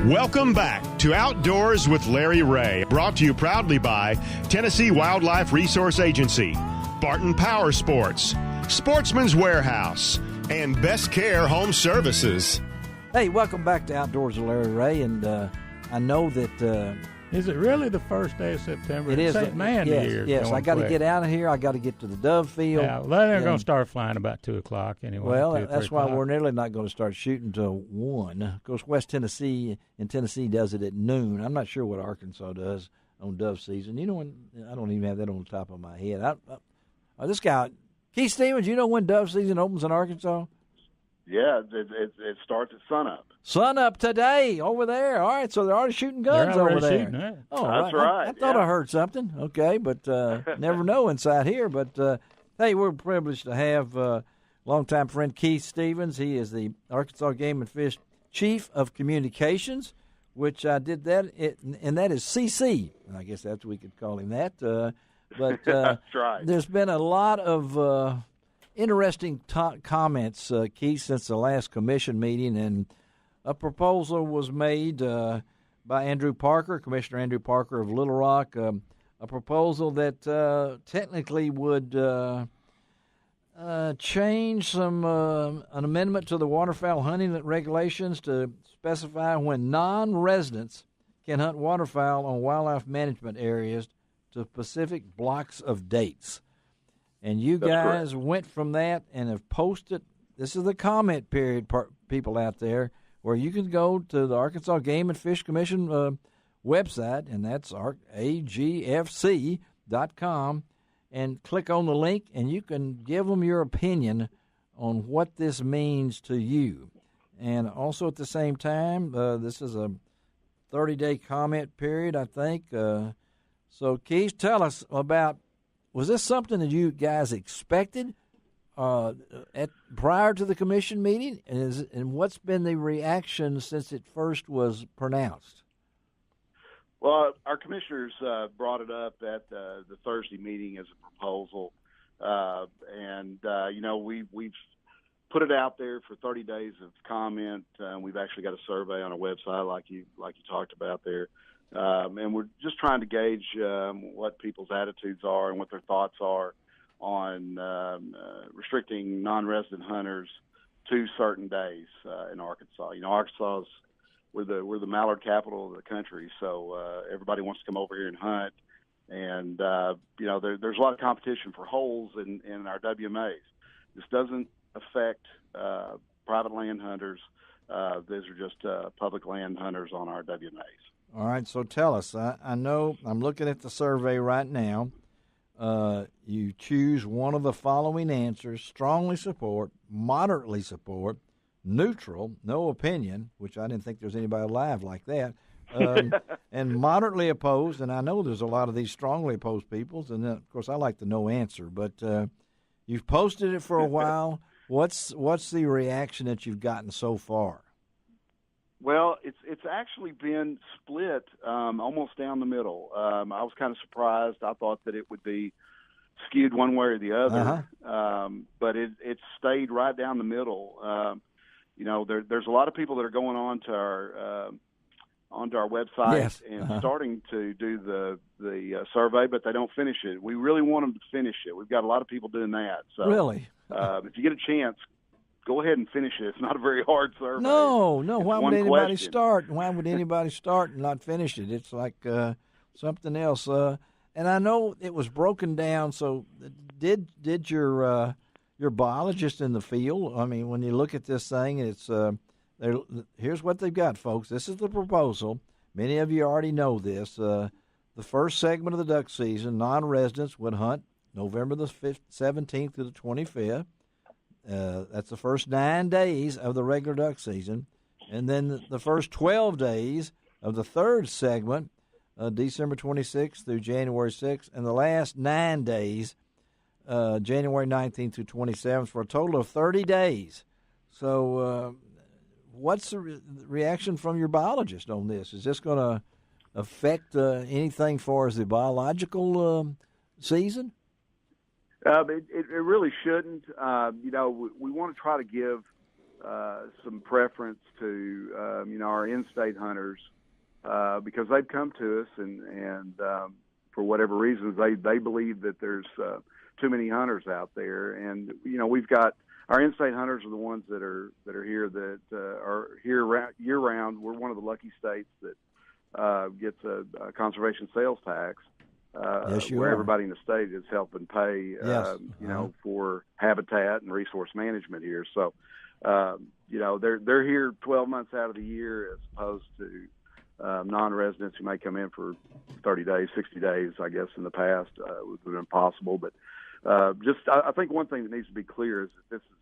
Welcome back to Outdoors with Larry Ray, brought to you proudly by Tennessee Wildlife Resource Agency, Barton Power Sports, Sportsman's Warehouse, and Best Care Home Services. Hey, welcome back to Outdoors with Larry Ray, and I know that... is it really the first day of September? It is. St. Man here. Yes, I got to get out of here. I got to get to the dove field. Yeah, well, they're going to start flying about 2 o'clock anyway. Well, 2 or 3 that's why o'clock. we're nearly not going to start shooting till 1. Of course, West Tennessee and Tennessee does it at noon. I'm not sure what Arkansas does on dove season. You know when? I don't even have that on the top of my head. This guy, Keith Stevens, you know when dove season opens in Arkansas? Yeah, it starts at sunup. Sunup today over there. All right, so they're already shooting guns They're already over there. shooting, yeah. Oh, That's right. I thought yeah. I heard something. Okay, but never know inside here. But, hey, we're privileged to have longtime friend Keith Stevens. He is the Arkansas Game and Fish Chief of Communications, which I did that, and that is CC. I guess that's we could call him that. But That's right. There's been a lot of interesting comments, Keith, since the last commission meeting, and a proposal was made by Andrew Parker, Commissioner Andrew Parker of Little Rock, a proposal that technically would change an amendment to the waterfowl hunting regulations to specify when non-residents can hunt waterfowl on wildlife management areas to specific blocks of dates. And you guys went from that and have posted, this is the comment period, people out there, where you can go to the Arkansas Game and Fish Commission website, and that's agfc.com, and click on the link, and you can give them your opinion on what this means to you. And also at the same time, this is a 30-day comment period, I think. So, Keith, tell us about, was this something that you guys expected prior to the commission meeting? And what's been the reaction since it first was pronounced? Well, our commissioners brought it up at the Thursday meeting as a proposal, and we've put it out there for 30 days of comment. We've actually got a survey on our website, like you talked about there, and we're just trying to gauge what people's attitudes are and what their thoughts are on restricting non-resident hunters to certain days in Arkansas. You know, Arkansas is we're the mallard capital of the country, so everybody wants to come over here and hunt. And there's a lot of competition for holes in our WMAs. This doesn't affect private land hunters. These are just public land hunters on our WMAs. All right, so tell us. I know I'm looking at the survey right now. You choose one of the following answers: strongly support, moderately support, neutral, no opinion, which I didn't think there was anybody alive like that, and moderately opposed. And I know there's a lot of these strongly opposed peoples, and of course I like the no answer. But you've posted it for a while. What's the reaction that you've gotten so far? Well, it's actually been split almost down the middle. I was kind of surprised. I thought that it would be skewed one way or the other, but it stayed right down the middle. There's a lot of people that are going on to our website and starting to do the survey, but they don't finish it. We really want them to finish it. We've got a lot of people doing that. So, really? If you get a chance, go ahead and finish it. It's not a very hard survey. No. Why would anybody question. start? Why would anybody start and not finish it? It's like something else. And I know it was broken down. So, did your biologist in the field? I mean, when you look at this thing, it's here's what they've got, folks. This is the proposal. Many of you already know this. The first segment of the duck season, non-residents would hunt November the 17th through the 25th. That's the first 9 days of the regular duck season. And then the first 12 days of the third segment, December 26th through January 6th, and the last 9 days, January 19th through 27th, for a total of 30 days. So what's the reaction from your biologist on this? Is this going to affect anything for as the biological season? It really shouldn't. We want to try to give some preference to our in-state hunters because they've come to us and for whatever reasons they believe that there's too many hunters out there, and we've got our in-state hunters are the ones that are here that are here year round. We're one of the lucky states that gets a conservation sales tax. Yes, you where are. Everybody in the state is helping pay, Yes. for habitat and resource management here. So, they're here 12 months out of the year as opposed to non-residents who may come in for 30 days, 60 days, I guess, in the past would have been possible. But I think one thing that needs to be clear is that this is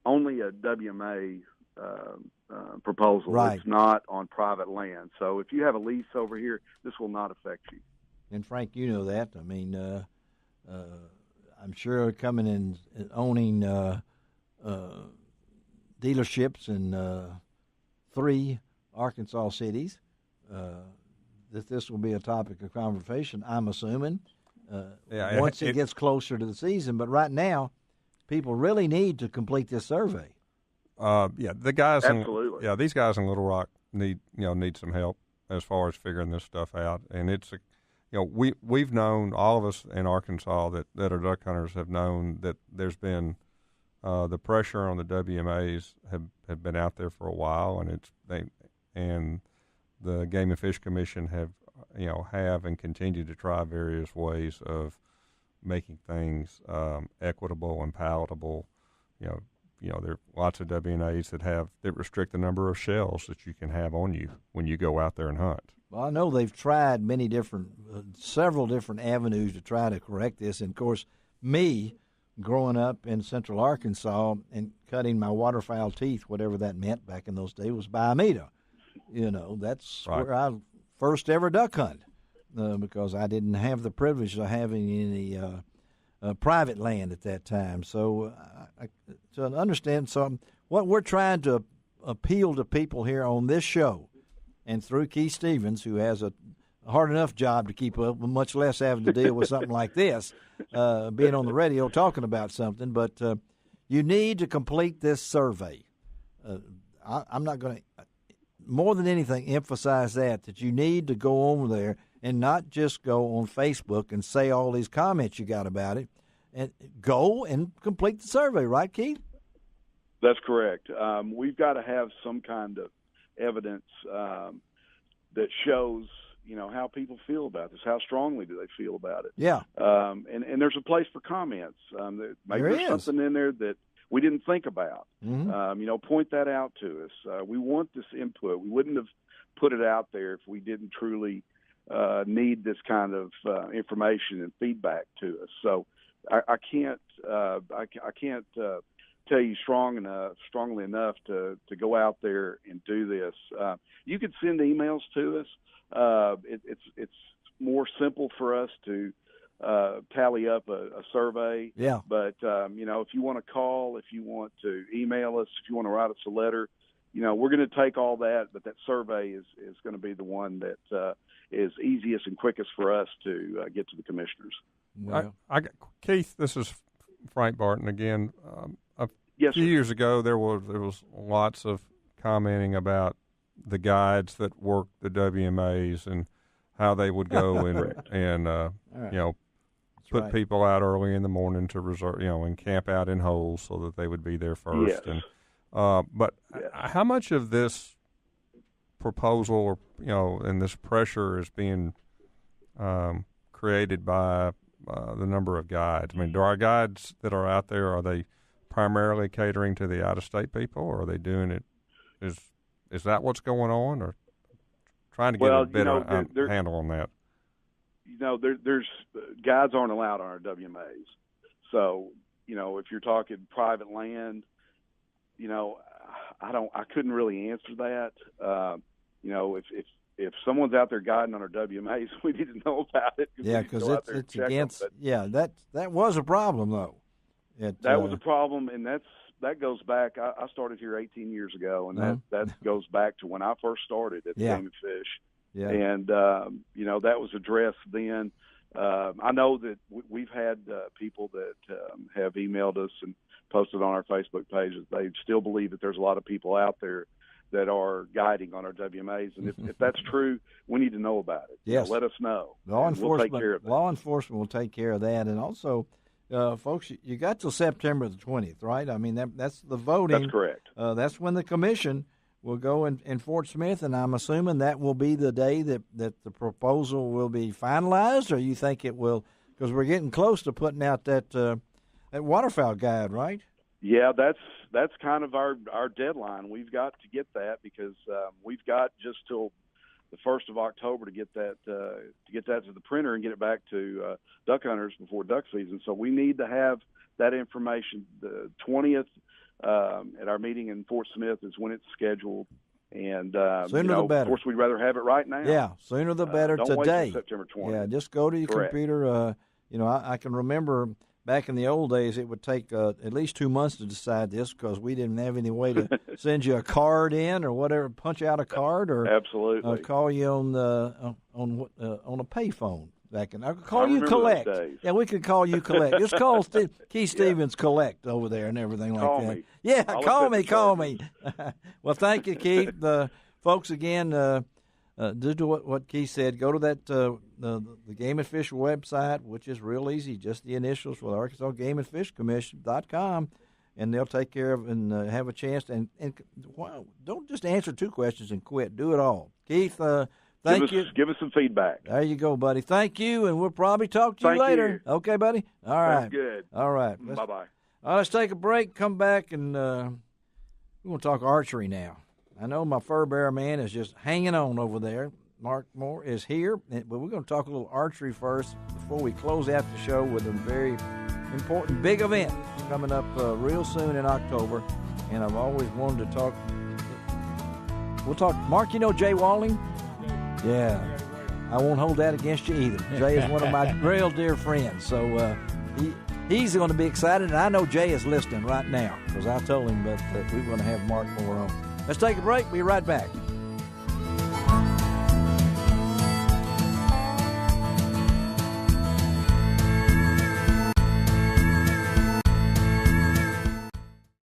only a WMA proposal. Right. It's not on private land. So if you have a lease over here, this will not affect you. And Frank, you know that. I mean, I'm sure coming in and owning dealerships in 3 Arkansas cities, that this will be a topic of conversation, I'm assuming, once it gets closer to the season. But right now, people really need to complete this survey. The guys. Absolutely. These guys in Little Rock need some help as far as figuring this stuff out. And it's we've known, all of us in Arkansas that are duck hunters have known that there's been the pressure on the WMAs have been out there for a while, and the Game and Fish Commission have and continue to try various ways of making things equitable and palatable. There are lots of WNAs that restrict the number of shells that you can have on you when you go out there and hunt. Well, I know they've tried several different avenues to try to correct this. And, of course, me growing up in central Arkansas and cutting my waterfowl teeth, whatever that meant back in those days, was by Amita. That's right. where I first ever duck hunt because I didn't have the privilege of having any private land at that time. So to understand something, what we're trying to appeal to people here on this show and through Keith Stevens, who has a hard enough job to keep up, much less having to deal with something like this, being on the radio talking about something. But you need to complete this survey. I'm not going to, more than anything, emphasize that you need to go over there and not just go on Facebook and say all these comments you got about it, and go and complete the survey, right, Keith? That's correct. We've got to have some kind of evidence that shows, how people feel about this. How strongly do they feel about it? Yeah. And there's a place for comments. Maybe there's something in there that we didn't think about. Mm-hmm. Point that out to us. We want this input. We wouldn't have put it out there if we didn't truly need this kind of information and feedback to us. So I can't tell you strongly enough to go out there and do this. You could send emails to us. It's more simple for us to tally up a survey. Yeah. But if you want to call, if you want to email us, if you want to write us a letter, we're going to take all that. But that survey is going to be the one that is easiest and quickest for us to get to the commissioners. Well, Keith, this is Frank Barton again. Yes, a few sir. years ago, there was lots of commenting about the guides that worked the WMAs and how they would go and put people out early in the morning to reserve, and camp out in holes so that they would be there first. Yes. And how much of this proposal, and this pressure is being created by the number of guides? I mean, do our guides that are out there, are they primarily catering to the out-of-state people, or are they doing it? Is that what's going on, or trying to get a better handle on that? There's guides aren't allowed on our WMAs. So, if you're talking private land, I couldn't really answer that. If someone's out there guiding on our WMAs, we need to know about it. Yeah, because it's against. That was a problem though. That was a problem, and that goes back. I started here 18 years ago, and that goes back to when I first started at Game and Fish. Yeah. And that was addressed then. I know that we've had people that have emailed us and posted on our Facebook page that they still believe that there's a lot of people out there that are guiding on our WMAs, and if that's true, we need to know about it. Yes, let us know. Law enforcement, we'll take care of that. Law enforcement will take care of that, and also, folks, you got till September the 20th, right? I mean, that's the voting. That's correct. That's when the commission will go in Fort Smith, and I'm assuming that will be the day that the proposal will be finalized, or you think it will? Because we're getting close to putting out that waterfowl guide, right? Yeah, that's kind of our deadline. We've got to get that because we've got just till the 1st of October to get that to the printer and get it back to duck hunters before duck season. So we need to have that information. The 20th at our meeting in Fort Smith is when it's scheduled. And sooner the better. Of course, we'd rather have it right now. Yeah, sooner the better. Don't today. Wait till September 20th. Yeah, just go to your computer. I can remember back in the old days, it would take at least 2 months to decide this because we didn't have any way to send you a card in or whatever, punch out a card or absolutely call you on a payphone. I could call you collect. Yeah, we could call you collect. Just call Keith Stevens collect over there and everything like call that. Me. Yeah, call me. Well, thank you, Keith. Folks, again, do what Keith said. Go to that the Game and Fish website, which is real easy. Just the initials for the Arkansas Game and Fish Commission.com, and they'll take care of and have a chance. And wow, don't just answer 2 questions and quit. Do it all. Keith, thank you. Give us some feedback. There you go, buddy. Thank you, and we'll probably talk to you later. You. Okay, buddy? All right. That's good. All right. Bye-bye. All right, let's take a break, come back, and we're going to talk archery now. I know my fur bearer man is just hanging on over there. Mark Moore is here, but we're going to talk a little archery first before we close out the show with a very important big event coming up real soon in October, and I've always wanted to talk. We'll talk. Mark, you know Jay Walling? Yeah. I won't hold that against you either. Jay is one of my real dear friends, so he's going to be excited, and I know Jay is listening right now because I told him that we were going to have Mark Moore on. Let's take a break. We'll be right back.